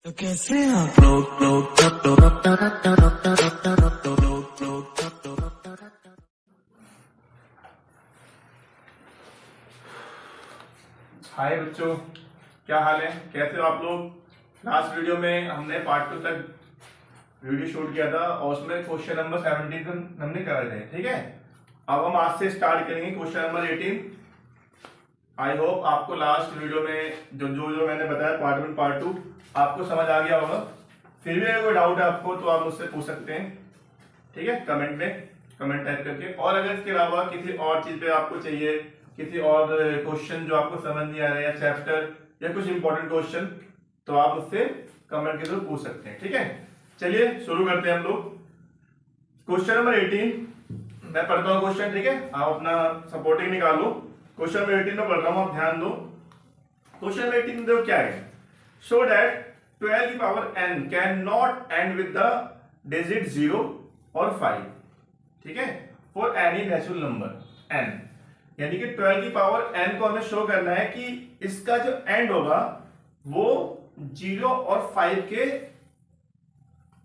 तो कैसे हैं आप हाय बच्चों, क्या हाल है? कैसे हो आप लोग? लास्ट वीडियो में हमने पार्ट 2 तक वीडियो शूट किया था और उसमें क्वेश्चन नंबर 17 हमने कर रहे थे। ठीक है, अब हम आज से स्टार्ट करेंगे क्वेश्चन नंबर 18। आई होप आपको लास्ट वीडियो में जो जो जो मैंने बताया पार्ट 1 पार्ट 2 आपको समझ आ गया होगा। फिर भी अगर कोई डाउट है आपको तो आप मुझसे पूछ सकते हैं, ठीक है, कमेंट में कमेंट टाइप करके। और अगर इसके अलावा किसी और चीज पे आपको चाहिए, किसी और क्वेश्चन जो आपको समझ नहीं आ रहा है या चैप्टर या कुछ इंपॉर्टेंट क्वेश्चन, तो आप उससे कमेंट के थ्रू पूछ सकते हैं। ठीक है, चलिए शुरू करते हैं हम लोग। क्वेश्चन नंबर 18 मैं पढ़ता हूँ क्वेश्चन, ठीक है, आप अपना सपोर्टिंग निकालो। क्वेश्चन नंबर 18 में पढ़ रहा हूँ, आप ध्यान दो। क्वेश्चन नंबर 18 देखो क्या है। शो दैट 12 की power n can not and with the digit 0 और 5, ठीक है, for any natural number n। यानी कि 12 की पावर n को हमें शो करना है कि इसका जो एंड होगा वो 0 और 5 के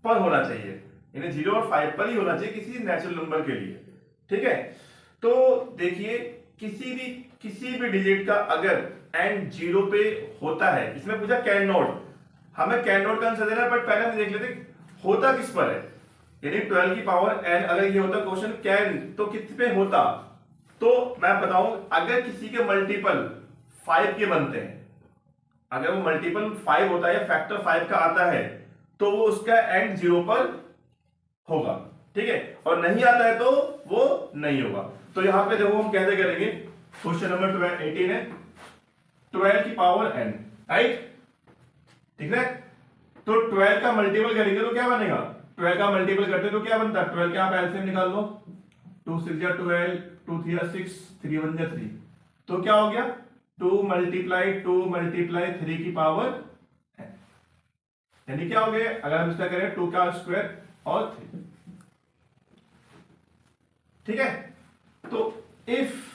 पर होना चाहिए, यानी 0 और 5 पर ही होना चाहिए किसी नेचुरल नंबर के लिए। ठीक है, तो देखिए किसी भी डिजिट का अगर एंड 0 पे होता है, इसमें पूछा कैन नॉट, हमें कैन नॉट का आंसर देना है, बट पहले हम देख लेते होता किस पर है। यानी 12 की पावर n अगर ये होता क्वेश्चन कैन तो किस पे होता, तो मैं बताऊं अगर किसी के मल्टीपल 5 के बनते हैं, अगर वो मल्टीपल 5 होता है या फैक्टर 5 का आता है तो वो उसका एंड 0 पर होगा। ठीक है, और नहीं आता है तो वो नहीं होगा। तो यहां पे देखो हम कैसे करेंगे। क्वेश्चन नंबर 18 है 12 की पावर n, राइट, ठीक है। तो 12 का मल्टीपल करेंगे तो क्या बनेगा, 12 का मल्टीपल करते तो क्या बनता है, 12 का आप एलसीएम निकाल लो, 2 6 या 12, 2 3 या 6, 3 1 या 3, तो क्या हो गया 2 मल्टीप्लाई 3 की पावर n, यानी क्या हो गया अगर हम इसका करें 2 का स्क्वायर और 3। ठीक है, तो if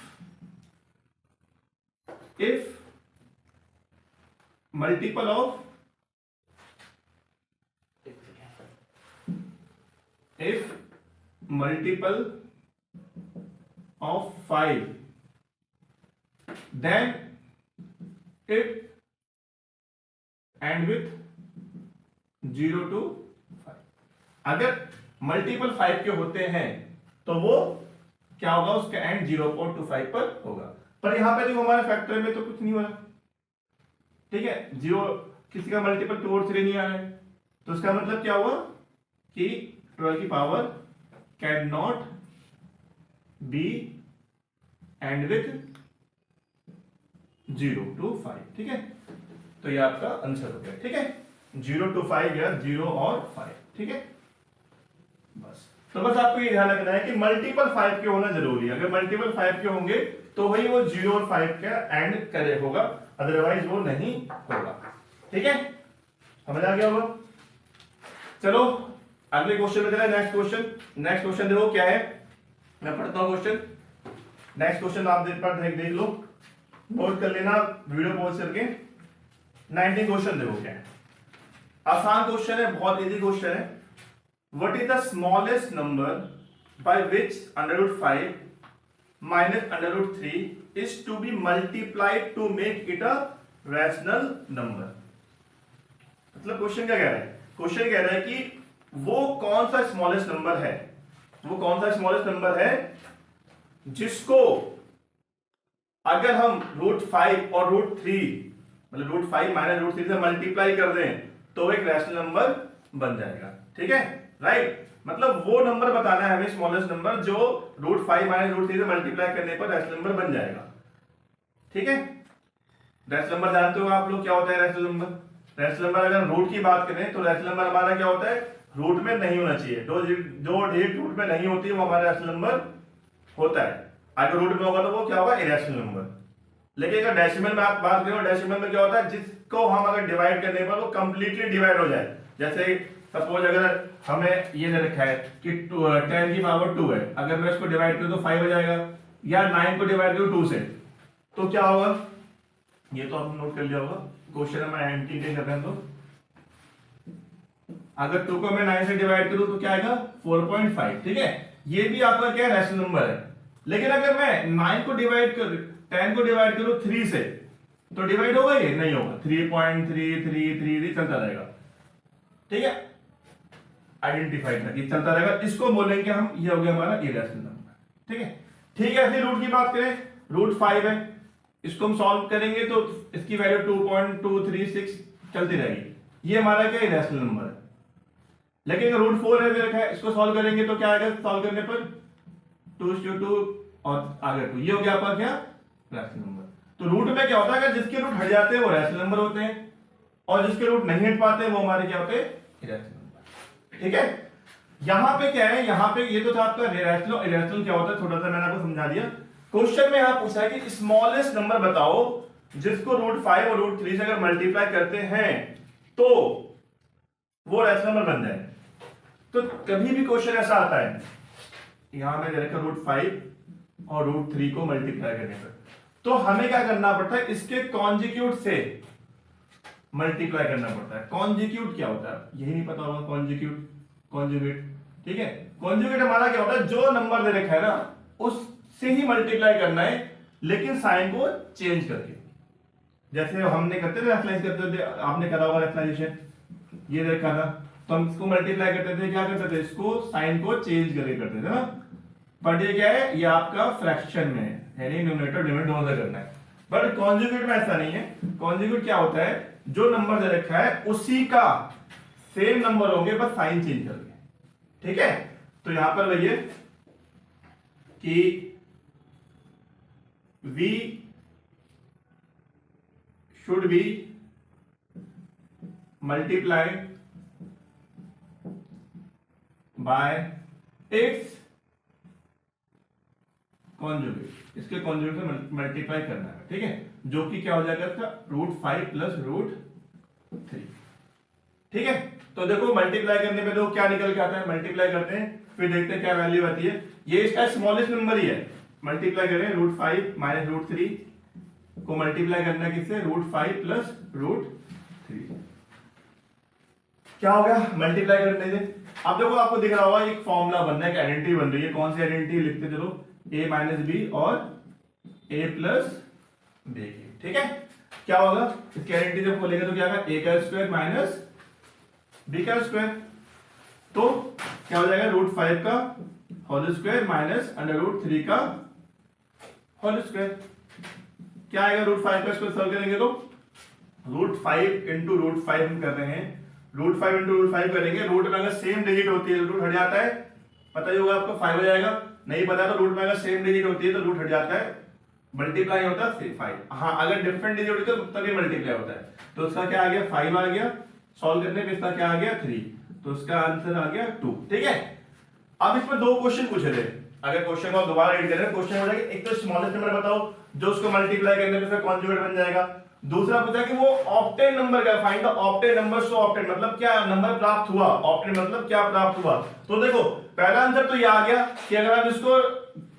multiple of of 5 then it end with 0 to 5। अगर मल्टीपल 5 के होते हैं तो वो क्या होगा, उसका एंड 0 to 5 पर होगा। पर यहां पे देखो हमारे फैक्टर में तो कुछ नहीं हो रहा, ठीक है, 0 किसी का मल्टीपल 2 और 3 नहीं आ रहा है, तो इसका मतलब क्या हुआ कि 12 की power can not be and with 0 to 5। ठीक है, तो ये आपका आंसर हो गया। ठीक है, 0 to 5 या 0 और 5। ठीक है, बस तो बस आपको ये ध्यान रखना है कि मल्टीपल 5 के होना जरूरी है। अगर मल्टीपल 5 के होंगे तो वही वो 0 और 5 का एंड करे होगा, अदरवाइज वो नहीं होगा। ठीक है, समझ आ गया होगा। चलो अगले क्वेश्चन में चले। नेक्स्ट क्वेश्चन देखो क्या है, मैं पढ़ता हूं क्वेश्चन। नेक्स्ट क्वेश्चन आप देख लो, नोट कर लेना वीडियो पॉज करके। 19 क्वेश्चन देखो क्या है, आसान क्वेश्चन है, बहुत इजी क्वेश्चन है। What is the smallest number by which √5 minus √3 is to be multiplied to make it a rational number। मतलब क्वेश्चन क्या कह रहा है, क्वेश्चन कह रहा है कि वो कौन सा स्मॉलेस्ट नंबर है, वो कौन सा स्मॉलेस्ट नंबर है जिसको अगर हम √5 और √3 मतलब √5 माइनस √3 से मल्टीप्लाई कर दें तो एक रैशनल नंबर बन जाएगा। ठीक है, राइट, मतलब वो नंबर बताना है हमें, स्मॉलेस्ट नंबर जो √5 माइनस √3 से मल्टीप्लाई करने पर रैशनल नंबर बन जाएगा। ठीक है, रैशनल नंबर जानते हो आप लोग क्या होता है रैशनल नंबर। रैशनल नंबर अगर रूट की बात करें तो रैशनल नंबर हमारा क्या होता है, रूट में नहीं होना चाहिए। जो डिजिट रूट में नहीं होती है वो हमारा रैशनल नंबर होता है। अगर रूट में होगा तो वो क्या होगा, इरेशनल नंबर। लेकिन अगर डेसिमल में आप बात करें, डेसिमल में क्या होता है, जिसको हम अगर डिवाइड करने पर वो कंप्लीटली डिवाइड हो जाए। जैसे सपोज अगर हमें ये दे रखा है कि 10 की पावर 2 है, अगर मैं इसको डिवाइड करूं तो 5 हो जाएगा, या 9 को डिवाइड करूं 2 से तो क्या होगा, ये तो आपने नोट कर लिया होगा। क्वेश्चन नंबर 19 कर रहे हैं तो अगर 2 को मैं 9 से डिवाइड करूं तो क्या आएगा 4.5, ठीक है। ये भी आपका क्या रैशनल नंबर है। लेकिन अगर मैं 9 को डिवाइड कर 10 को डिवाइड करूं 3 से तो डिवाइड होगा ये नहीं होगा, 3.333 चलता रहेगा, ठीक है। आइडेंटिफाइड तक ये चलता रहेगा, इसको बोलेंगे हम, ये हो गया हमारा इरेशनल नंबर, ठीक है। ठीक है, ऐसे रूट की बात करें, रूट 5 है, इसको हम सॉल्व करेंगे तो इसकी वैल्यू 2.236 चलती रहेगी, ये हमारा क्या इरेशनल नंबर है। लेकिन रूट 4 है रखा है, इसको सॉल्व करेंगे तो क्या आएगा, सॉल्व करने पर 2 और आगे 2, ये हो गया आपका क्या रैशनल नंबर। तो रूट में क्या होता है, अगर जिसके रूट हट जाते हैं वो रैशनल नंबर होते हैं, और जिसके रूट नहीं हट पाते वो हमारे क्या होते हैं इरेशनल नंबर, ठीक है। यहां पे क्या है, यहां पे ये तो था आपका रैशनल और इरेशनल क्या होता है, थोड़ा सा मैंने आपको समझा दिया। क्वेश्चन में यहां पूछा है कि स्मॉलेस्ट नंबर बताओ जिसको रूट 5 और रूट 3 से अगर मल्टीप्लाई करते हैं तो वो रैशनल नंबर बन जाए। तो कभी भी क्वेश्चन ऐसा आता है, यहां में रखा रूट 5 और रूट 3 को मल्टीप्लाई करने पर, तो हमें क्या करना पड़ता है, इसके कॉन्जिक्यूट से मल्टीप्लाई करना पड़ता है। कॉन्जिक्यूट क्या होता है यही नहीं पता होगा, कॉन्जिक्यूट कॉन्जुगेट, ठीक है। कॉन्जुगेट हमारा क्या होता है, जो नंबर दे रखा है ना उससे ही मल्टीप्लाई करना है, लेकिन साइन को चेंज करके। जैसे हमने करते थे रैशनलाइज करते थे, आपने करा होगा रैशनलाइजेशन, ये देखा था, तो हम इसको मल्टीप्लाई करते थे, क्या करते थे, इसको साइन को चेंज करके करते थे ना। बट ये क्या है, ये आपका फ्रैक्शन में है, यानी न्यूमरेटर डिनोमिनेटर दोनों से करना है। बट कॉन्जुगेट में ऐसा नहीं है। कॉन्जुगेट क्या होता है, जो नंबर दे रखा है उसी का सेम नंबर होंगे, बस साइन चेंज करके, ठीक है। तो यहां पर वही है कि v should be multiplied by its conjugate, इसके कॉन्जुगेट से मल्टीप्लाई करना है, ठीक है, जो कि क्या हो जाएगा इसका रूट 5 प्लस रूट 3, ठीक है। तो देखो मल्टीप्लाई करने पे देखो क्या निकल के आता है, मल्टीप्लाई करते हैं फिर देखते हैं क्या वैल्यू आती है। ये इसका स्मॉलेस्ट नंबर ही है, मल्टीप्लाई करें रूट 5 माइनस रूट 3 को मल्टीप्लाई करना है किससे, रूट 5 प्लस रूट 3, क्या हो गया मल्टीप्लाई करने से। अब देखो आपको दिख रहा होगा एक फॉर्मूला बन रहा है, एक आइडेंटिटी बन रही है, कौन सी आइडेंटिटी लिखते चलो, a माइनस बी और a प्लस बी की, ठीक है। क्या होगा, इसकी आइडेंटिटी जब खोलेंगे तो क्या होगा, a का स्क्वायर माइनस b का स्क्वायर, तो क्या हो जाएगा रूट 5 का whole square minus under root 3 का होल स्क्वायर। क्या आएगा, रूट 5 का स्क्वायर सॉल्व करेंगे तो रूट 5 इंटू रूट 5 हम कर रहे हैं, रूट 5 इंटू रूट 5 करेंगे, रूट में अगर सेम डिजिट होती है रूट हट जाता है, पता ही होगा आपको 5 हो जाएगा, नहीं पता तो रूट में अगर सेम डिजिट होती है तो रूट हट जाता है, मल्टीप्लाई होता है 5। हाँ अगर डिफरेंट डिजिट होती है तो तभी मल्टीप्लाई होता है। तो इसका क्या आ गया 5 आ गया, सॉल्व करने पे इसका क्या आ गया 3, तो इसका आंसर आ गया 2, ठीक है। अब इसमें दो क्वेश्चन पूछे थे, अगर क्वेश्चन को दोबारा रीड करें, क्वेश्चन हो जाएगा एक तो स्मॉलेस्ट नंबर बताओ जो उसको मल्टीप्लाई करने पे कॉन्जुगेट बन जाएगा, दूसरा पूछा कि वो ऑक्टेन नंबर का, find the octane number, so octane मतलब क्या नंबर प्राप्त हुआ, ऑक्टेन मतलब क्या प्राप्त हुआ। तो देखो पहला आंसर तो ये आ गया कि अगर हम इसको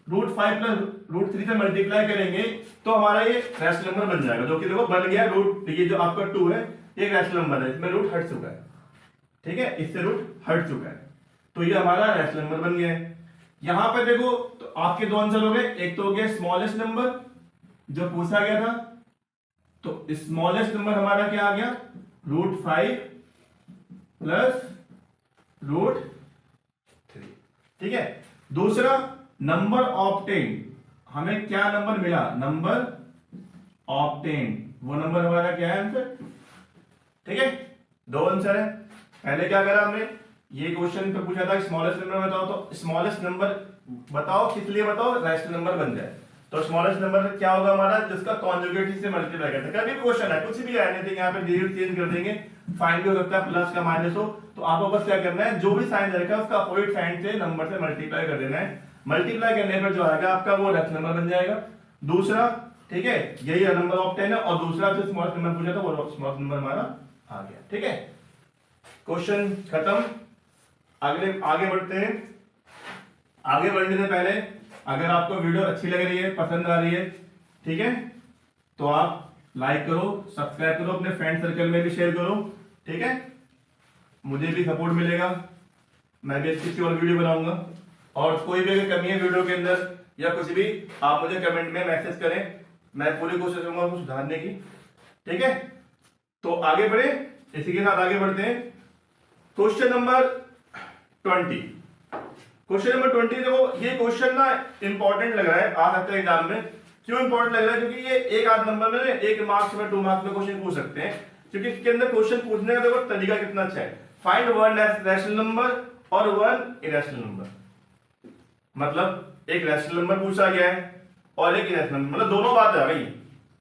रूट 5 प्लस रूट 3 से मल्टीप्लाई करेंगे तो हमारा ये रैशनल नंबर बन जाएगा, जो कि देखो बन गया रूट, ये जो आपका 2 है ये रैशनल नंबर है, इसमें रूट हट चुका है, ठीक है, इससे रूट हट चुका है, तो ये हमारा रैशनल नंबर बन गया है। यहां पे देखो तो आपके दो आंसर हो गए, एक तो हो गया स्मॉलेस्ट नंबर जो पूछा गया था, तो स्मॉलेस्ट नंबर हमारा क्या आ गया रूट 5 प्लस रूट 3, ठीक है। दूसरा नंबर ऑब्टेन, हमें क्या नंबर मिला, नंबर ऑब्टेन, वो नंबर हमारा क्या है आंसर, ठीक है। दो आंसर है, पहले क्या करा हमने, ये क्वेश्चन पे पूछा था स्मॉलेस्ट नंबर बताओ, तो स्मॉलेस्ट नंबर बताओ किस लिए बताओ, रैशनल नंबर बन जाए, तो स्मॉलेस्ट नंबर क्या होगा हमारा, जिसका कॉन्जुगेट से मल्टीप्लाई करते हैं। कभी भी क्वेश्चन है कुछ भी आने देंगे, यहाँ पे डिजिट चेंज कर देंगे, फाइन भी हो सकता है प्लस का माइनस हो, तो आपको बस क्या करना है, जो भी साइन रहेगा उसका अपोजिट साइन से नंबर से मल्टीप्लाई कर देना है, मल्टीप्लाई करने पर जो आएगा आपका वो रैशनल नंबर बन जाएगा। दूसरा, ठीक है, यही नंबर ऑब्टेन है, और दूसरा जो स्मॉलेस्ट नंबर पूछा था वो स्मॉलेस्ट नंबर हमारा आ गया, ठीक है। क्वेश्चन खत्म, अगले आगे बढ़ते हैं। आगे बढ़ने से पहले अगर आपको वीडियो अच्छी लग रही है, पसंद आ रही है, ठीक है, तो आप लाइक करो, सब्सक्राइब करो, अपने फ्रेंड सर्कल में भी शेयर करो, ठीक है। मुझे भी सपोर्ट मिलेगा, मैं भी अच्छी और वीडियो बनाऊंगा। और कोई भी अगर कमी है वीडियो के अंदर या कुछ भी, आप मुझे कमेंट में मैसेज करें, मैं पूरी कोशिश करूंगा उसको सुधारने की। ठीक है, तो आगे बढ़े, इसी के साथ आगे बढ़ते हैं। Question number 20। क्वेश्चन नंबर 20 देखो, ये क्वेश्चन ना इंपॉर्टेंट लग रहा है, आ सकता है एग्जाम में। क्यों इंपॉर्टेंट लग रहा है? क्योंकि ये एक आध नंबर में, एक मार्क्स में, 2 मार्क्स में क्वेश्चन पूछ सकते हैं। क्योंकि इसके अंदर क्वेश्चन पूछने का देखो तरीका कितना अच्छा है। फाइंड वन रैशनल नंबर और वन इरेशनल नंबर। मतलब एक रैशनल नंबर पूछा गया है और एक इरेशनल नंबर, मतलब दोनों बात है भाई।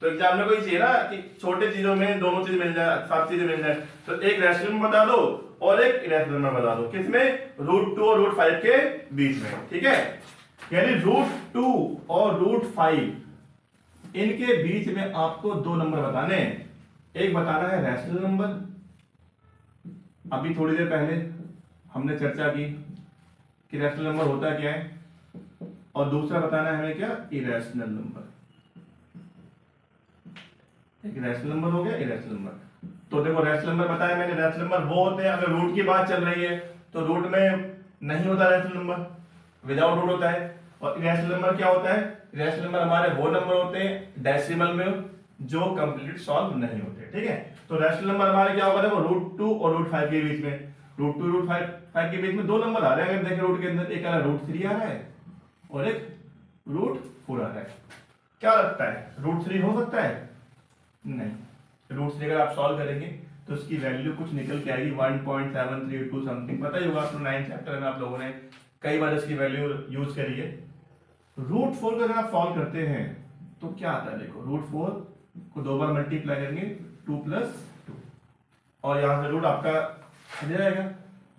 तो एग्जाम में कोई चाहिए ना कि छोटे चीजों में दोनों चीज मिल जाए, सब चीजें मिल जाए। तो एक रैशनल नंबर बता दो और एक इरेशनल नंबर बता दो, किसमें? √2 और √5 के बीच में। ठीक है, यानी √2 और √5 इनके बीच में आपको 2 नंबर बताने हैं। एक बताना है रैशनल नंबर, अभी थोड़ी देर पहले हमने चर्चा की कि रैशनल नंबर होता क्या है, और दूसरा बताना है हमें क्या? Irrational number. एक रैशनल नंबर हो गया, इरेशनल नंबर। तो देखो रैशनल नंबर बताया मैंने, रैशनल नंबर वो होते हैं अगर रूट की बात चल रही है तो रूट में नहीं होता रैशनल नंबर, विदाउट रूट होता है। और इरेशनल नंबर क्या होता है? इरेशनल नंबर हमारे वो नंबर होते हैं डेसिमल में जो कंप्लीट सॉल्व नहीं होते। ठीक है, तो रैशनल नंबर हमारे क्या होगा? देखो √2 और √5 के बीच में, √2 √5 के बीच में 2 नंबर आ रहे हैं। अगर देखें रूट के अंदर, एक √3 आ रहा है और एक √4 आ रहा है। क्या लगता है √3 हो सकता है? नहीं, √3 अगर आप सॉल्व करेंगे तो उसकी वैल्यू कुछ निकल के आएगी 1.732 समथिंग। पता ही होगा आपको, 9th चैप्टर में आप लोगों ने कई बार इसकी वैल्यू यूज करी है। √4 को अगर आप सॉल्व करते हैं तो क्या आता है? देखो √4 को 2 बार मल्टीप्लाई करेंगे 2 + 2, और यहां से रूट आपका हट जाएगा।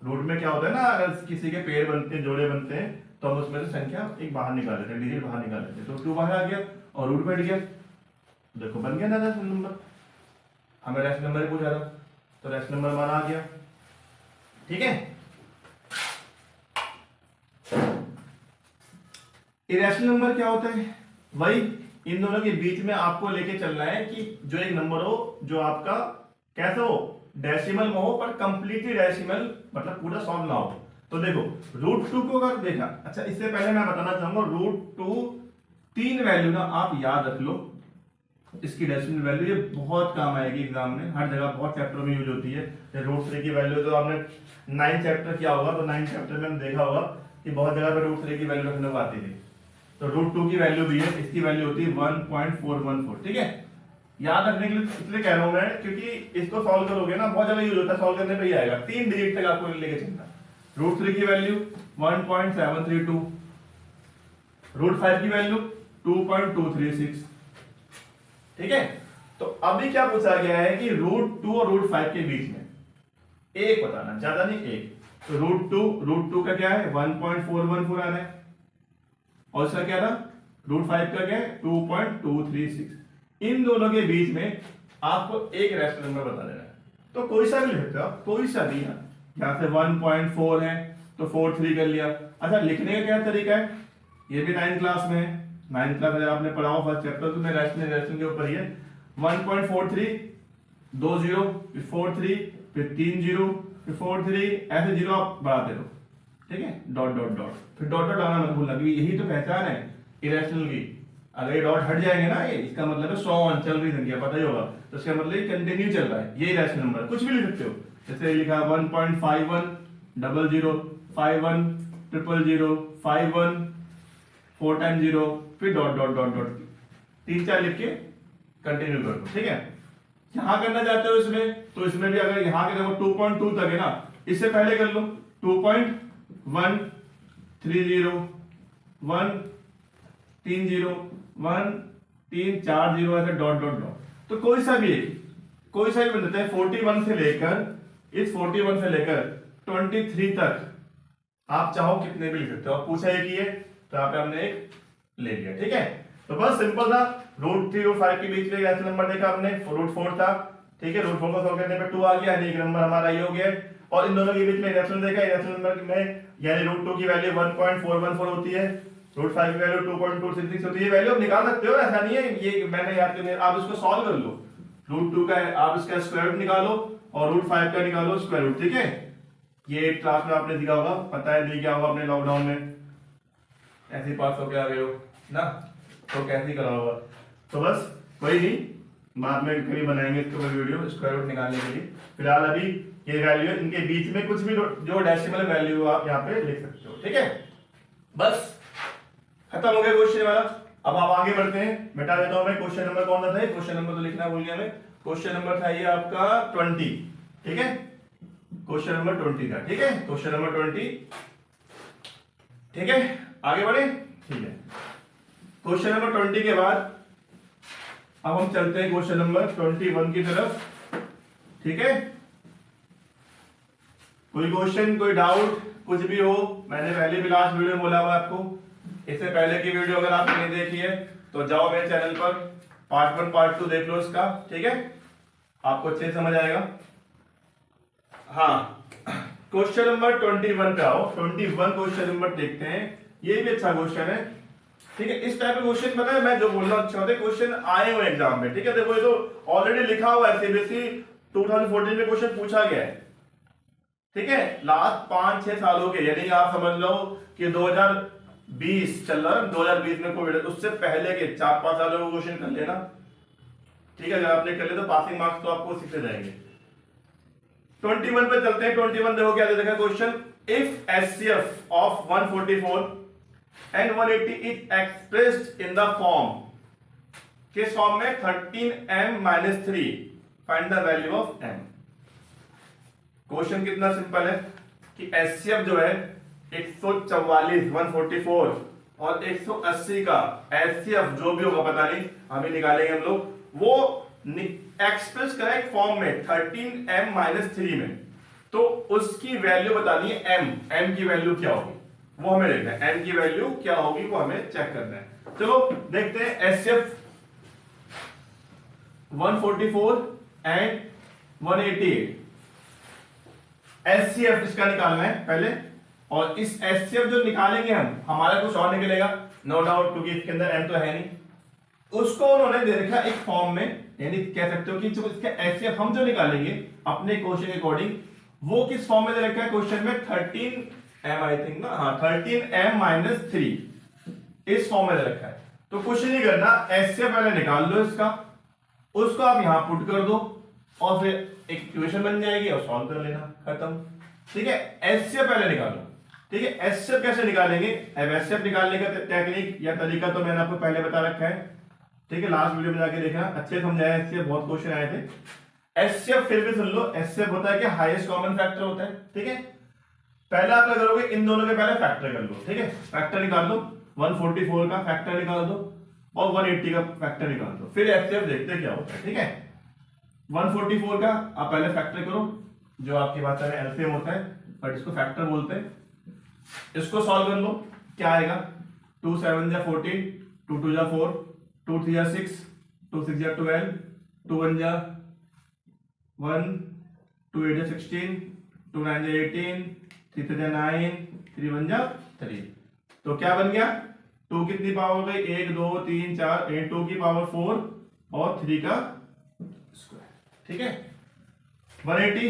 रूट में क्या होता है ना, अगर किसी के पेड़ बनते हैं, जोड़े बनते हैं, तो हम उसमें से संख्या एक बाहर निकाल लेते हैं, डिजिट बाहर निकाल लेते हैं। तो 2 बाहर आ गया और रूट बैठ गया, देखो बन गया ना रैशनल नंबर। हमें रैशनल नंबर ही पूछा था, तो रैशनल नंबर हमारा आ गया। ठीक है, इरेशनल नंबर क्या होता है? वही इन दोनों के बीच में आपको लेके चलना है कि जो एक नंबर हो जो आपका कैसा हो, डेसिमल में हो, पर कंप्लीटली डेसिमल, मतलब पूरा सॉल्व ना हो। तो देखो √2 को अगर देखा, अच्छा इससे पहले मैं बताना चाहूंगा √2 3 वैल्यू ना आप याद रख लो, इसकी डेसिमल वैल्यू, ये बहुत काम आएगी एग्जाम में, हर जगह बहुत चैप्टर में यूज होती है। √3 की वैल्यू तो आपने 9th चैप्टर किया होगा, तो 9th चैप्टर में देखा होगा कि बहुत जगह पर √3 की वैल्यू रखने को आती थी। तो √2 की वैल्यू भी है, इसकी वैल्यू होती है 1.414। ठीक है, याद रखने के लिए इसलिए कह रहा हूं मैं, क्योंकि इसको सॉल्व करोगे ना, बहुत जगह यूज होता है, सॉल्व करने पे ही आएगा। 3 डिजिट तक आपको लेके चलना। √3 की वैल्यू 1.732, √5 की वैल्यू 2.236। ठीक है, तो अभी क्या पूछा गया है कि √2 और √5 के बीच में एक बताना, ज्यादा नहीं एक। तो √2 का क्या है? 1.414 आ रहा है, और इसका क्या था? √5 का क्या है? 2.236। इन दोनों के बीच में आपको एक रैशनल नंबर बता देना है। तो कोई सा भी लिख सकते हो आप, कोई सा भी। यहाँ से 1.4 है तो 4.3 कर लिया। अच्छा, लिखने का क्या तरीका है? ये भी 9th क्लास में है, 9th क्लास अगर आपने पढ़ा हो फर्स्ट चैप्टर, तो मैं रैशनल के ऊपर ही है। 1.43, 2 0, फिर 4.3, फिर 3 0, फिर 4.3, ऐसे जीरो आप बढ़ाते रहो। ठीक है, डॉट डॉट डॉट, फिर डॉट डॉट आना मत भूलना, क्योंकि यही तो पहचान है इरेशनल की। अगर ये डॉट हट जाएंगे ना, ये इसका मतलब है 100 ऑन चल रही संख्या, पता ही होगा, तो इसका मतलब ये कंटिन्यू चल रहा है, ये इरेशनल नंबर। कुछ भी लिख सकते हो, जैसे लिखा 1.51 00 51 000 51 4 टाइम 0, फिर डॉट डॉट डॉट डॉट 3-4 लिख के कंटिन्यू कर दो। ठीक है, यहां करना चाहते हो इसमें, तो इसमें भी अगर यहां के देखो 2.2 तक है ना, इससे पहले कर लो 2.1 30 1 3 0 1 3 4 0, ऐसे डॉट डॉट डॉट। तो कोई सा भी बन जाता है। 41 से लेकर, इस 41 से लेकर 23 तक आप चाहो कितने भी लिख सकते हो। आप पूछा एक ही है, तो यहाँ पे हमने एक ले लिया। ठीक है, तो बस सिंपल था। √3 और 5 के बीच में ऐसा नंबर देखा हमने, √4 था। ठीक है, √4 को सॉल्व करने पे 2 आ गया, यानी एक नंबर हमारा ये हो गया। और इन दोनों के बीच में इरेशनल देखा, इरेशनल नंबर में यानी √2 की वैल्यू 1.414 होती है, √5 की वैल्यू 2.266 होती है। वैल्यू आप निकाल सकते हो, ऐसा नहीं है ये मैंने याद करने, आप इसको सॉल्व कर लो। √2 का आप इसका स्क्वायर रूट निकालो और √5 का निकालो स्क्वायर रूट, ठीक है। ये क्लास में आपने सीखा होगा, पता है नहीं क्या होगा अपने लॉकडाउन में, ऐसे पास होके आ गए हो ना, तो कैसे करा होगा। तो बस कोई नहीं, बाद में कभी बनाएंगे इसके ऊपर वीडियो स्क्वायर रूट निकालने के लिए। फिलहाल अभी ये वैल्यू है, इनके बीच में कुछ भी जो डेसिमल वैल्यू आप यहाँ पे लिख सकते हो, ठीक है। बस खत्म हो गया क्वेश्चन वाला। अब आप आगे बढ़ते हैं, मिटा देता हूं मैं। क्वेश्चन नंबर कौन सा था? क्वेश्चन नंबर तो लिखना भूल गया मैं। क्वेश्चन नंबर था ये आपका 20, ठीक है। क्वेश्चन नंबर 20 था, ठीक है। क्वेश्चन नंबर 20, ठीक है। आगे बढ़े, ठीक है। क्वेश्चन नंबर 20 के बाद अब हम चलते हैं क्वेश्चन नंबर 21 की तरफ, ठीक है। कोई क्वेश्चन, कोई डाउट, कुछ भी हो, मैंने पहले भी लास्ट वीडियो में बोला हुआ आपको, इससे पहले की वीडियो अगर आपने नहीं देखी है तो जाओ मेरे चैनल पर, पार्ट 1 पार्ट 2 देख लो इसका, ठीक है, आपको अच्छे से समझ आएगा। हाँ, क्वेश्चन नंबर 21 पे आओ। 21 क्वेश्चन नंबर देखते हैं। ये भी अच्छा क्वेश्चन है, ठीक है। इस टाइप का क्वेश्चन, पता है मैं जो बोल रहा हूँ, अच्छा होता है क्वेश्चन आए हुए एग्जाम में, ठीक है। देखो ये तो ऑलरेडी लिखा हुआ है, सीबीएसई 2014 में क्वेश्चन पूछा गया है, ठीक है। लास्ट 5-6 सालों के, यानी आप समझ लो कि 2020 चल रहा है, 2020 में कोविड, उससे पहले के 4-5 सालों का क्वेश्चन कर लेना, ठीक है। अगर आपने कर लिया तो पासिंग मार्क्स तो आपको सीधे जाएंगे। 21 पे चलते हैं। 21 देखो क्या देखा question. If HCF of 144 and 180 is expressed in the form, किस फॉर्म में? 13m-3, find the value of m। Question कितना सिंपल है कि एचसीएफ जो है 144, 144 और 180 का एचसीएफ जो भी होगा पता नहीं, अभी निकालेंगे हम लोग, वो एक्सप्रेस करें एक फॉर्म में 13m-3 में, तो उसकी वैल्यू बतानी है m की वैल्यू क्या होगी वो हमें देखना है, m की वैल्यू क्या होगी वो हमें चेक करना है। चलो देखते हैं। एचसीएफ 144 एंड 188, एचसीएफ इसका निकालना है पहले, और इस एचसीएफ जो निकालेंगे हम, हमारा कुछ और निकलेगा नो डाउट, क्योंकि इसके अंदर m तो है नहीं। उसको उन्होंने दे रखा एक फॉर्म में, यानी कह सकते हो कि जो इसका एचसीएफ हम जो निकालेंगे अपने क्वेश्चन के अकॉर्डिंग, वो किस फॉर्म में दे रखा है क्वेश्चन में? 13m आई थिंक ना, हाँ 13m-3 इस फॉर्म में दे रखा है। तो कुछ नहीं करना, एचसीएफ पहले निकाल लो इसका, उसको आप यहां पुट कर दो और फिर एक इक्वेशन बन जाएगी और सॉल्व कर लेना, खत्म, ठीक है। एचसीएफ पहले निकालो, ठीक है। एचसीएफ कैसे निकालेंगे? अब एचसीएफ निकालने का टेक्निक या तरीका तो मैंने आपको पहले बता रखा है, ठीक है। लास्ट वीडियो में जाके देखना, अच्छे समझाया। एचसीएफ बहुत क्वेश्चन आए थे। एचसीएफ फिर भी सुन लो, एचसीएफ होता है कि हाईएस्ट कॉमन फैक्टर होता है, ठीक है। पहले आप क्या करोगे, इन दोनों के पहले फैक्टर कर लो, ठीक है। फैक्टर निकाल लो, 144 का फैक्टर निकाल दो और 180 का फैक्टर निकाल दो, फिर एचसीएफ देखते क्या होता है, ठीक है। 144 का आप पहले फैक्टर करो, जो आपकी भाषा में एलसीएम होता है, बट इसको फैक्टर बोलते हैं। इसको सॉल्व कर लो, क्या आएगा? 2 7 जा 14, 2 2 जा 4, 2 3 जा 6, 2 6 जा 12, 2 1 जा 1, 2 8 जा 16, 2 9 जा 18, 3 3 जा 9, 3 1 जा 3। तो क्या बन गया? 2 कितनी पावर हो गई? 1 2 3 4, 2 की पावर 4 और 3 का स्क्वायर, ठीक है। 180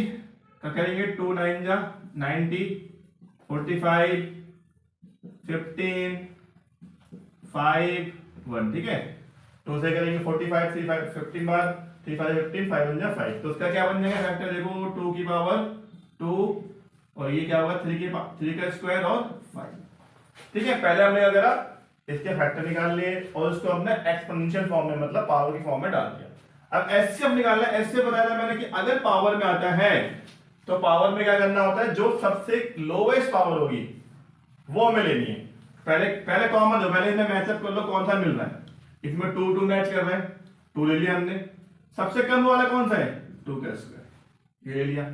का करेंगे, 2 9 जा 90, 45, 15, 5 1, ठीक है। 2 से करेंगे 45, 3 5 15 बार, 3 5 15, 5 1 जा 5, तो उसका क्या बन जाएगा फैक्टर? देखो 2 की पावर 2 और ये क्या होगा? 3 का स्क्वायर और 5, ठीक है। पहले हमने क्या करा, इसके फैक्टर निकाल लिए और उसको हमने एक्सपोनेंशियल फॉर्म में, मतलब पावर की फॉर्म में डाल दिया। अब एचसीएफ निकालना है। एचसीएफ बताया था मैंने कि अगर पावर में आता है तो पावर में क्या करना होता है, जो सबसे लोवेस्ट पावर होगी वो हमें लेनी है। पहले कॉमन हो, पहले इसमें मैचअप कर लो कौन सा मिल रहा है। इसमें 2 2 मैच कर रहे हैं, 2 ले लिया हमने। सबसे कम वाला कौन सा है? 2 का स्क्वायर, ये ले लिया,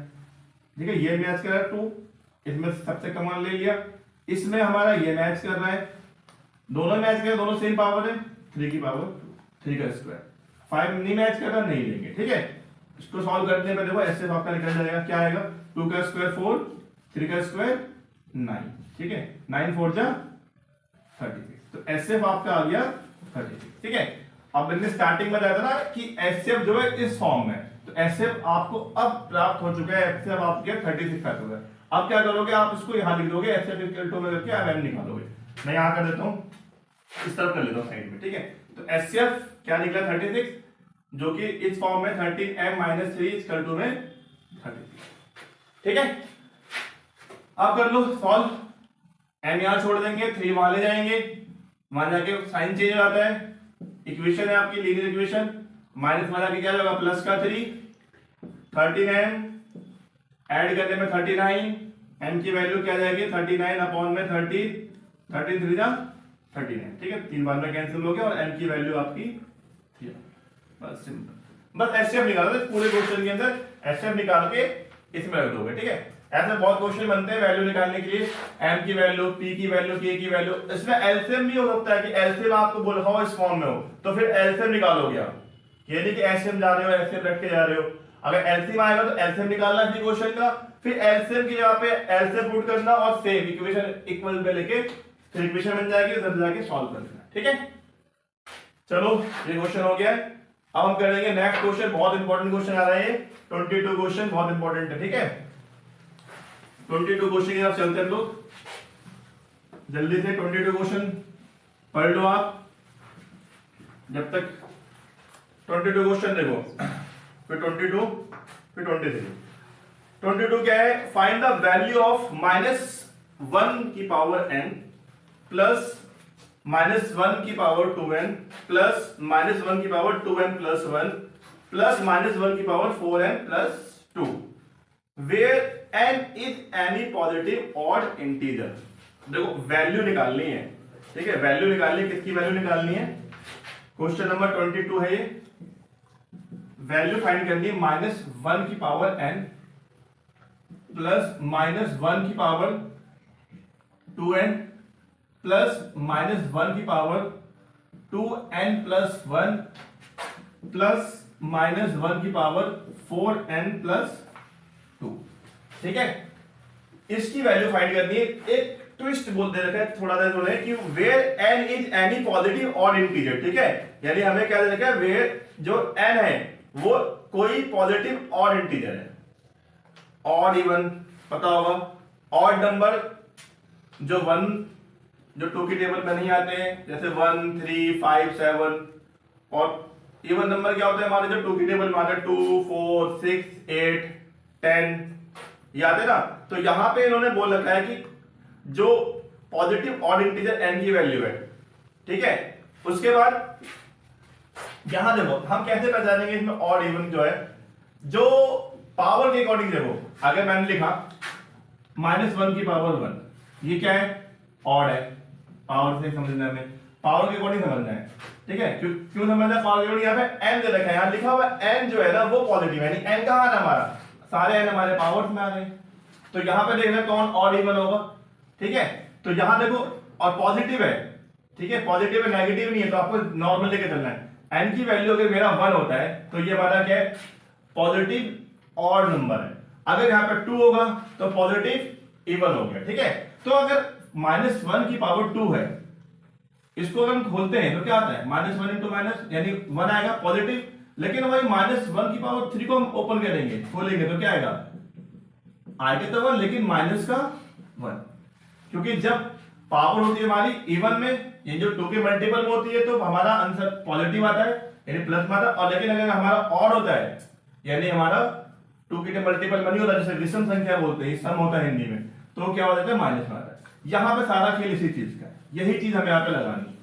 ठीक है। ये मैच कर रहा है 2, इसमें सबसे कम वाला ले लिया। इसमें हमारा ये मैच कर रहा है, दोनों मैच कर, दोनों सेम पावर है, 3 की पावर 2, 3 का स्क्वायर। 5 नहीं मैच कर रहा, नहीं लेंगे, ठीक है। इसको सॉल्व करने पे देखो ऐसे आपका निकल जाएगा, क्या आएगा? 2 का स्क्वायर 4, 3 का स्क्वायर 9, ठीक है। 9 4 जा 36, तो एचसीएफ आपका आ गया 36, ठीक है। अब मैंने स्टार्टिंग में बताया था ना कि एचसीएफ जो है इस फॉर्म में, तो एचसीएफ आपको अब प्राप्त हो चुका है, एचसीएफ आपके 36 प्राप्त हो गया। अब क्या करोगे, आप इसको यहाँ लिख दोगे एचसीएफ इक्वल टू में करके आप एम निकालोगे। मैं यहाँ कर देता हूँ, इस तरफ कर लेता हूँ साइड में, ठीक है। तो एचसीएफ क्या निकला 36, जो कि इस फॉर्म में 13m - 3 इक्वल टू में 36, ठीक है। अब कर लो सॉल्व, m यहाँ छोड़ देंगे, 3 वहां ले जाएंगे, वहां जाके साइन चेंज हो जाता है, इक्वेशन है आपकी लीनियर इक्वेशन, माइनस में जाके क्या होगा प्लस का 3, 13m ऐड करने में 39, m की वैल्यू क्या जाएगी 39 अपॉन में 30, 13 3 जा 39, ठीक है, 3 बार में कैंसिल हो गया और m की वैल्यू आपकी 3। बस सिंपल, बस एचसीएफ निकाल दो पूरे क्वेश्चन के अंदर, एचसीएफ निकाल के इसमें रख दोगे, ठीक है। ऐसे बहुत क्वेश्चन बनते हैं वैल्यू निकालने के लिए, m की वैल्यू, p की वैल्यू, k की वैल्यू, इसमें एलसीएम भी हो सकता है कि एलसीएम आपको बोला हो इस फॉर्म में हो तो फिर एलसीएम निकालोगे आप, ये नहीं कि एचसीएम जा रहे हो एलसीएम रख के जा रहे हो। अगर एलसीएम आएगा तो एलसीएम निकालना है क्वेश्चन का, फिर एलसीएम की जगह पे एलसीएम पुट करना और सेम इक्वेशन इक्वल पे लेके फिर इक्वेशन बन जाएगी, तब जाके सॉल्व कर देना, ठीक है। चलो ये क्वेश्चन हो गया, अब हम करेंगे नेक्स्ट क्वेश्चन, बहुत इंपॉर्टेंट क्वेश्चन आ रहा है, 22 क्वेश्चन बहुत इंपॉर्टेंट है, ठीक है। 22 क्वेश्चन की तरफ चलते हैं हम लोग, जल्दी से 22 क्वेश्चन पढ़ लो आप जब तक। 22 क्वेश्चन देखो, फिर 22, फिर 23। 22 क्या है, फाइंड द वैल्यू ऑफ -1 की पावर n प्लस -1 की पावर 2n प्लस -1 की पावर 2n प्लस 1 प्लस -1 की power 4n plus 2 where n is any positive odd integer. देखो वैल्यू निकालनी है, ठीक है, वैल्यू निकालनी है, किसकी वैल्यू निकालनी है, क्वेश्चन नंबर 22 है ये, वैल्यू फाइंड करनी है -1 की पावर n प्लस -1 की पावर 2n प्लस -1 की पावर 2n प्लस 1 प्लस -1 की पावर 4n प्लस 2, ठीक है। इसकी वैल्यू फाइंड करनी है, एक ट्विस्ट बोल दे रखा है, थोड़ा सा बोले कि where n is any positive odd integer, ठीक है, यानी हमें क्या दे रखा है, वेयर जो n है वो कोई पॉजिटिव ऑड इंटीजर है, ऑड इवन पता होगा, ऑड नंबर जो 1 जो 2 की टेबल में नहीं आते हैं, जैसे 1 3 5 7, और इवन नंबर क्या होता है हमारे जो 2 की टेबल में आते हैं 2 4 6 8 10, याद है ना। तो यहां पे इन्होंने बोल रखा है कि जो पॉजिटिव ऑड इंटीजर n की वैल्यू है, ठीक है, उसके बाद यहां देखो हम कैसे पहचानेंगे इसमें ऑड इवन जो है, जो पावर के अकॉर्डिंग देखो, अगर मैंने लिखा -1 की पावर 1, ये क्या है, ऑड है, पावर से समझना है, पावर के अकॉर्डिंग समझना है, ठीक है। क्यों समझना है पावर के अकॉर्डिंग, यहाँ पे n दे रखा है, यहाँ लिखा हुआ n जो है ना वो पॉजिटिव है, यानी n कहां है हमारा, सारे n हमारे पावर्स में आ गए, तो यहां पे देखना कौन ऑड इवन होगा, ठीक है। तो यहां देखो और पॉजिटिव है, ठीक है, पॉजिटिव है नेगेटिव नहीं है, तो आपको नॉर्मल लेके चलना है। n की वैल्यू अगर मेरा 1 होता है तो ये हमारा क्या है, पॉजिटिव ऑड नंबर है, अगर यहाँ पे 2 होगा तो पॉजिटिव इवन हो गया, ठीक है। तो अगर -1 की पावर 2 है, इसको अगर हम खोलते हैं तो क्या आता है, -1 इंटू माइनस यानी 1 आएगा पॉजिटिव, लेकिन वही -1 की पावर 3 को हम ओपन करेंगे खोलेंगे तो क्या आएगा, आगे तो 1 लेकिन माइनस का 1, क्योंकि जब पावर होती है हमारी इवन में, ये जो 2 के मल्टीपल में होती है तो हमारा आंसर पॉजिटिव आता है यानी प्लस में आता है, और लेकिन अगर हमारा ऑड होता है यानी हमारा 2 के मल्टीपल में नहीं होता, जैसे विषम संख्या बोलते हैं, सम होता है हिंदी में, तो क्या हो जाता है माइनस में आता है। यहां पे सारा खेल इसी चीज का, यही चीज हमें यहाँ पे लगानी है,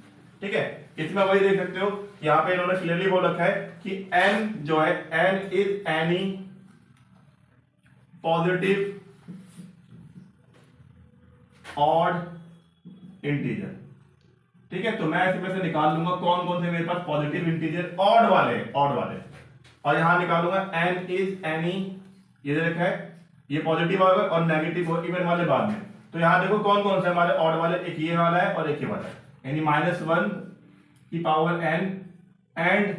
ठीक है। इसमें वही देख सकते हो, यहाँ पे इन्होंने क्लियरली बोल रखा है कि n जो है n is any positive odd integer, ठीक है। तो मैं ऐसे में से निकाल लूंगा कौन कौन से मेरे पास पॉजिटिव इंटीजर ऑड वाले, और यहां निकालूंगा n इज एनी, ये दे रखा है, ये पॉजिटिव होगा और नेगेटिव इवन वाले बाद में। तो यहां देखो कौन कौन से हमारे ऑड वाले, एक ये वाला है और एक ये वाला है, यानी -1 की पावर n एंड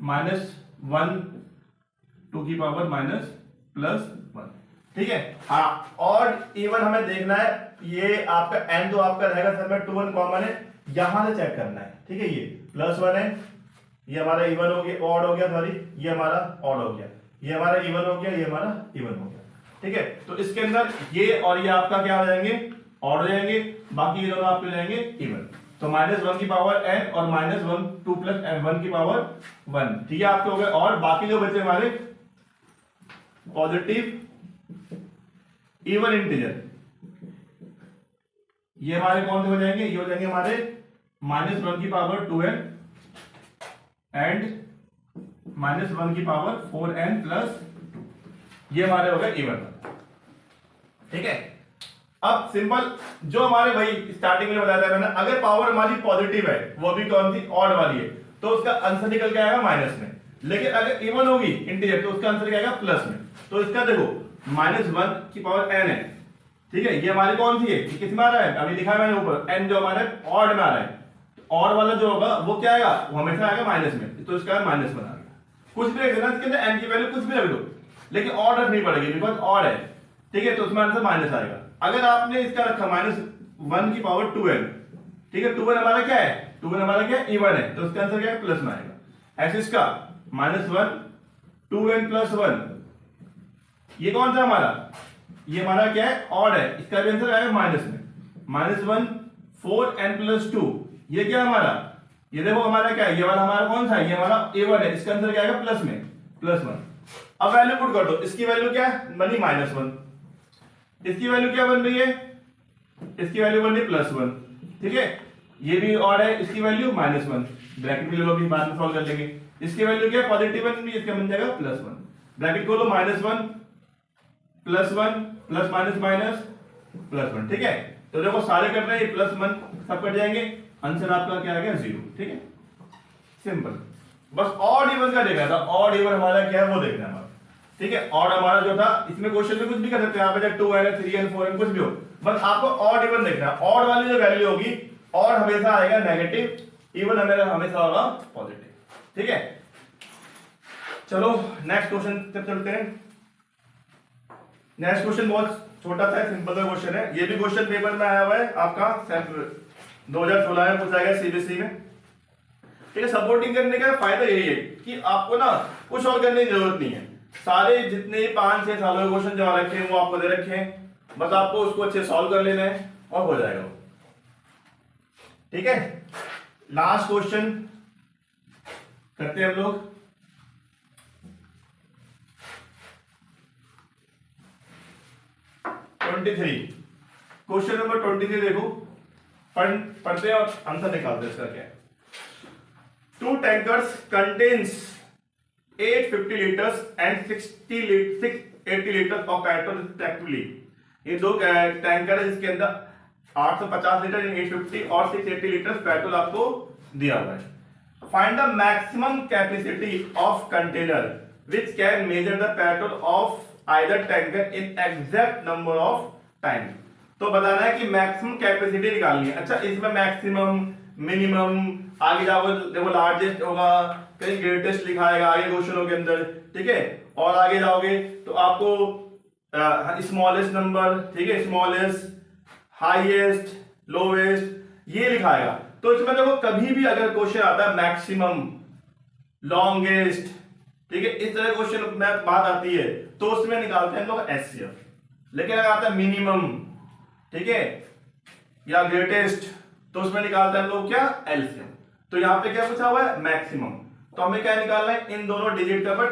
-1 2 की पावर -+1, ठीक है। हाँ, ऑड इवन हमें देखना है, ये आपका n तो आपका रहेगा सर में 2 1 कॉमन है, यहां से चेक करना है, ठीक है। ये +1 है, ये हमारा इवन हो गया, ऑड हो गया, सॉरी ये हमारा ऑड हो गया, ये हमारा इवन हो गया, ये हमारा इवन हो गया, ठीक है। तो इसके अंदर ये और ये आपका क्या हो जाएंगे, ऑड हो जाएंगे, बाकी ये दोनों आपके हो जाएंगे इवन। तो -1 की पावर n और -1 2 प्लस m1 की पावर 1, ठीक है, आपके हो गए। और बाकी जो बचे हमारे पॉजिटिव इवन इंटीजर, ये हमारे कौन से हो जाएंगे, ये हो जाएंगे हमारे -1 की पावर 2n एंड -1 की पावर 4n प्लस 2, ये हमारे हो गए इवन, ठीक है। अब सिंपल जो हमारे भाई स्टार्टिंग में बताया था मैंने, अगर पावर हमारी पॉजिटिव है, वो भी कौन सी, ऑड वाली है, तो उसका आंसर निकल के आएगा माइनस में। लेकिन अगर इवन होगी इंटीजर तो उसका आंसर क्या आएगा, प्लस में। तो इसका देखो -1 की पावर n है, ठीक है, ये हमारी कौन सी है, ये किस में आ रहा है, अभी लिखा है मैंने ऊपर, n जो हमारे ऑड में आ रहा है, तो ऑड वाला जो होगा वो क्या आएगा, वो हमेशा आएगा माइनस में, तो इसका माइनस बना गया। कुछ भी रख देना इसके अंदर, n की वैल्यू कुछ भी रख दो, लेकिन ऑड रखनी पड़ेगी बिकॉज ऑड है, ठीक है, तो उसमें आंसर माइनस आएगा। अगर आपने इसका रखा -1 की पावर 2n, ठीक है, 2n हमारा क्या है, 2n हमारा क्या है, इवन है, तो उसका आंसर क्या है, प्लस में आएगा। ऐसे इसका -1 2n प्लस 1, ये कौन सा हमारा, ये हमारा क्या है, ऑड है, इसका भी आंसर आएगा माइनस में। -1 4n प्लस 2, ये क्या हमारा, ये देखो हमारा क्या है, ये वाला हमारा कौन सा है, ये हमारा a1 है, इसका आंसर क्या आएगा, प्लस में, +1। अब वैल्यू पुट कर दो, इसकी वैल्यू क्या है, बनी -1, इसकी वैल्यू क्या बन रही है, इसकी वैल्यू बन रही है +1, ठीक है, ये भी ऑड है, इसकी वैल्यू -1, ब्रैकेट में ले लो, अभी बाद में सॉल्व कर लेंगे। इसकी वैल्यू क्या है, पॉजिटिव बन रही है, इसका बन जाएगा +1, ब्रैकेट खोलो, -1 +1 प्लस माइनस +1, ठीक है। तो देखो सारे कट रहे हैं, +1 सब कट जाएंगे, आंसर आपका क्या आ गया, 0, ठीक है, सिंपल। बस ऑड इवन का देखना था, ऑड इवन हमारा क्या है वो देखना है हमारा, ठीक है। ऑड हमारा जो था, इसमें क्वेश्चन में कुछ भी कर सकते हैं, यहाँ पे 2n 3n 4n कुछ भी हो, बस आपको ऑड इवन देखना है। ऑड वाली जो वैल्यू होगी, ऑड हमेशा आएगा नेगेटिव, इवन हमेशा होगा पॉजिटिव, ठीक है। चलो नेक्स्ट क्वेश्चन तक चलते हैं। नेक्स्ट क्वेश्चन बहुत छोटा सा सिंपल सा क्वेश्चन है, ये भी क्वेश्चन पेपर में आया हुआ है आपका, 2016 में पूछा गया सीबीएसई में, ठीक है। सपोर्टिंग करने का फायदा यही है कि आपको ना कुछ और करने की जरूरत नहीं है, सारे जितने 5-6 सालों के क्वेश्चन जो रखे हैं वो आपको दे रखे हैं, बस आपको उसको अच्छे सॉल्व कर लेना है और हो जाएगा, ठीक है। लास्ट क्वेश्चन करते हैं हम लोग, क्वेश्चन नंबर 23 देखो, पढ़ते हैं और आंसर निकालते हैं इसका क्या है। 2 tankers contains 850 liters and 680 liters of petrol respectively। ये 2 टैंकर है जिसके अंदर 850 लीटर 850 और 680 लीटर पेट्रोल आपको दिया हुआ है। Find the maximum capacity of container which can measure the petrol of either tanker in exact number of time. तो बताना है कि मैक्सिमम कैपेसिटी निकालनी है। अच्छा, इसमें मैक्सिमम मिनिमम आगे जाओगे देखो लार्जेस्ट होगा, कहीं ग्रेटेस्ट लिखाएगा आगे क्वेश्चनों के अंदर, ठीक है। और आगे जाओगे तो आपको स्मॉलेस्ट नंबर, ठीक है, स्मॉलेस्ट, हाईएस्ट, लोवेस्ट ये लिखाएगा। तो इसमें देखो कभी भी अगर क्वेश्चन आता है मैक्सिमम, लॉन्गेस्ट, ठीक है, इस तरह क्वेश्चन में बात आती है तो उसमें निकालते हैं हम लोग एचसीएफ। लेकिन अगर आता है मिनिमम, ठीक है, या ग्रेटेस्ट, तो उसमें निकालते हैं हम लोग क्या, एलसीएम। तो यहाँ पे क्या पूछा हुआ है, मैक्सिमम, तो हमें क्या निकालना है, इन दोनों डिजिट का बट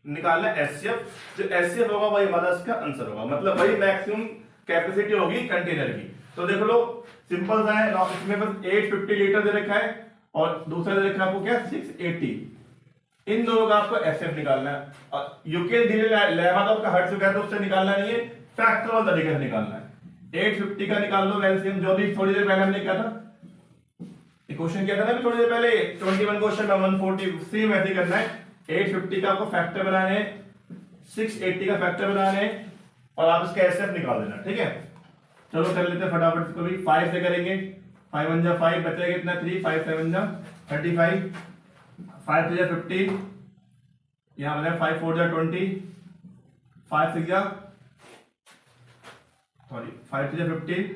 निकालना है एचसीएफ। जो एचसीएफ होगा वही हमारा इसका आंसर होगा, मतलब वही मैक्सिमम कैपेसिटी होगी कंटेनर की। तो देख लो सिंपल सा है, इसमें बस 850 लीटर दे रखा है और दूसरा दे रखा है आपको क्या, 680। इन दोनों का आपको एचसीएफ निकालना है। और यूके लेमा तो आपका हट चुका है तो उससे निकालना नहीं है, फैक्टरल तरीके से निकालना है। 850 का निकाल लो एलसीएम, जो भी थोड़ी देर पहले हमने किया था, क्वेश्चन किया था ना थोड़ी देर पहले, 21 क्वेश्चन में 140 सेम ऐसे करना है। 850 का आपको फैक्टर बनाने हैं, 680 का फैक्टर बनाने हैं और आप इसका एचसीएफ निकाल देना, ठीक है। चलो कर लेते हैं फटाफट इसको भी, 5 से करेंगे, 5 1 जा 5 बचेगा कितना, 3, 5 7 जा 35, 5 3 जा 50, यहाँ बचा 5 4 जा 20, 5 6 जा 5 3 जा 15,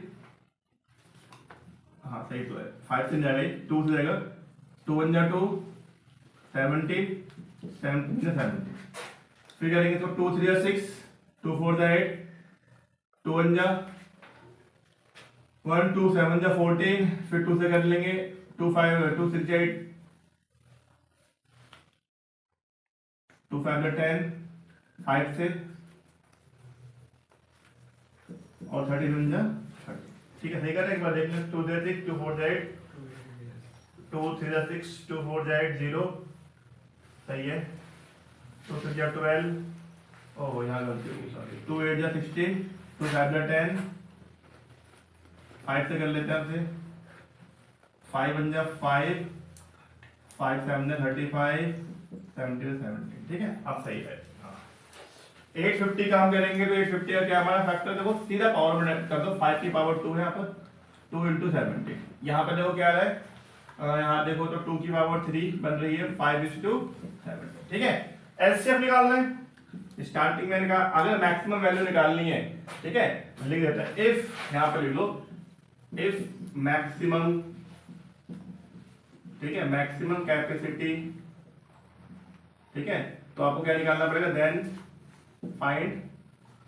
हाँ सही तो है, 5 से जाएगा 2 से जाएगा, 2 1 जा 2, 70, 17 जा 70, फिर करेंगे तो 2 3 जा 6, 2 4 जा 8, 2 1 जा 1, 2 7 जा 14, फिर 2 से कर लेंगे 2 5 2 6 जा 8, 2 5 जा 10, 5 से और 31 जा 30। ठीक है, सही कर रहे हैं, एक बार देख लें। 2 जा 6, 2 4 जा 8, 2 3 जा 6, 2 4 जा 8, 0 सही है। 2 6 जा 12, ओह यहाँ गलती होगी, सॉरी। 2 8 जा 16, 2 5 जा 10, 5 से कर लेते हैं आपसे, 5 1 जा 5, 5 7 जा 35, 70 17। ठीक है, अब सही है। 850 का हम करेंगे तो 850 का क्या हमारा फैक्टर, देखो सीधा पावर में कर दो, 5 की पावर 2 है यहाँ पर, 2 × 70। यहाँ पर देखो क्या है, यहाँ देखो तो 2 की पावर 3 बन रही है, 5:70। ठीक है, एलसीएम निकालना है। स्टार्टिंग में निकाल, अगर मैक्सिमम वैल्यू निकालनी है, ठीक है, लिख देते हैं इफ, यहाँ पे लिख लो इफ मैक्सिमम, ठीक है, मैक्सिमम कैपेसिटी, ठीक है, तो आपको क्या निकालना पड़ेगा, देन फाइंड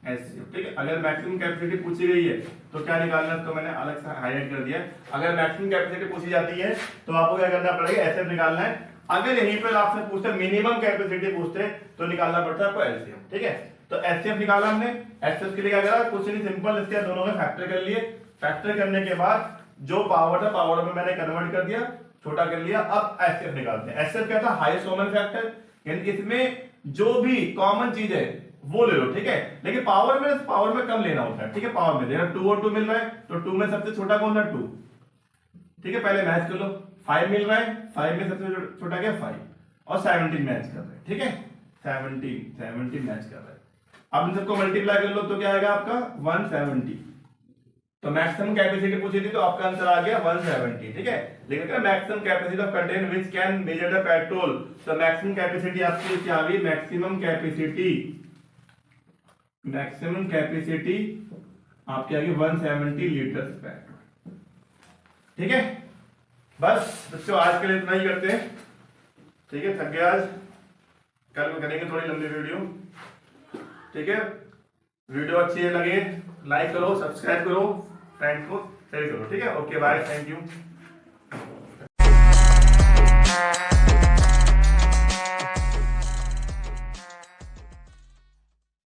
एचसीएफ। ठीक है, अगर मैक्सिमम कैपेसिटी पूछी गई है तो क्या निकालना है, तो मैंने अलग से हाईलाइट कर दिया। अगर मैक्सिमम कैपेसिटी पूछी जाती है तो आपको क्या करना पड़ेगा, एचसीएफ निकालना है। अगर यहीं पर आपसे पूछते मिनिमम कैपेसिटी पूछते तो निकालना पड़ता है आपको एलसीएम। ठीक है, तो एचसीएफ निकाला हमने। एचसीएफ के लिए क्या करा, कुछ नहीं, सिंपल इसके दोनों में फैक्टर कर लिए। फैक्टर करने के बाद जो पावर था पावर में मैंने कन्वर्ट कर दिया, छोटा कर लिया। अब एचसीएफ निकालते हैं। एचसीएफ क्या था, हाईएस्ट कॉमन फैक्टर, यानी इसमें जो भी कॉमन चीज है वो ले लो। ठीक है, लेकिन पावर में कम लेना होता है। ठीक है, पावर में देखो 2 और 2 मिल रहा है, तो 2 में सबसे छोटा कौन था, 2। ठीक है, पहले मैच कर लो। 5 मिल रहा है, 5 में सबसे छोटा क्या, 5, और 17 मैच कर रहे हैं। ठीक है, 17 मैच कर रहे हैं। अब इन सबको मल्टीप्लाई कर लो तो क्या आएगा आपका 170। तो मैक्सिमम कैपेसिटी पूछी थी तो आपका आंसर आ गया 170। ठीक है, लेकिन maximum capacity of container which can measure the petrol, तो मैक्सिमम कैपेसिटी आपकी क्या आ गई, मैक्सिमम कैपेसिटी आपकी आ गई 170 लीटर पेट्रोल। ठीक है, बस बच्चों आज के लिए इतना ही करते हैं। ठीक है, थक गया आज, कल करेंगे थोड़ी लंबी वीडियो। ठीक है, वीडियो अच्छी लगे लाइक करो, सब्सक्राइब करो, फ्रेंड को शेयर करो। ठीक है, ओके बाय, थैंक यू।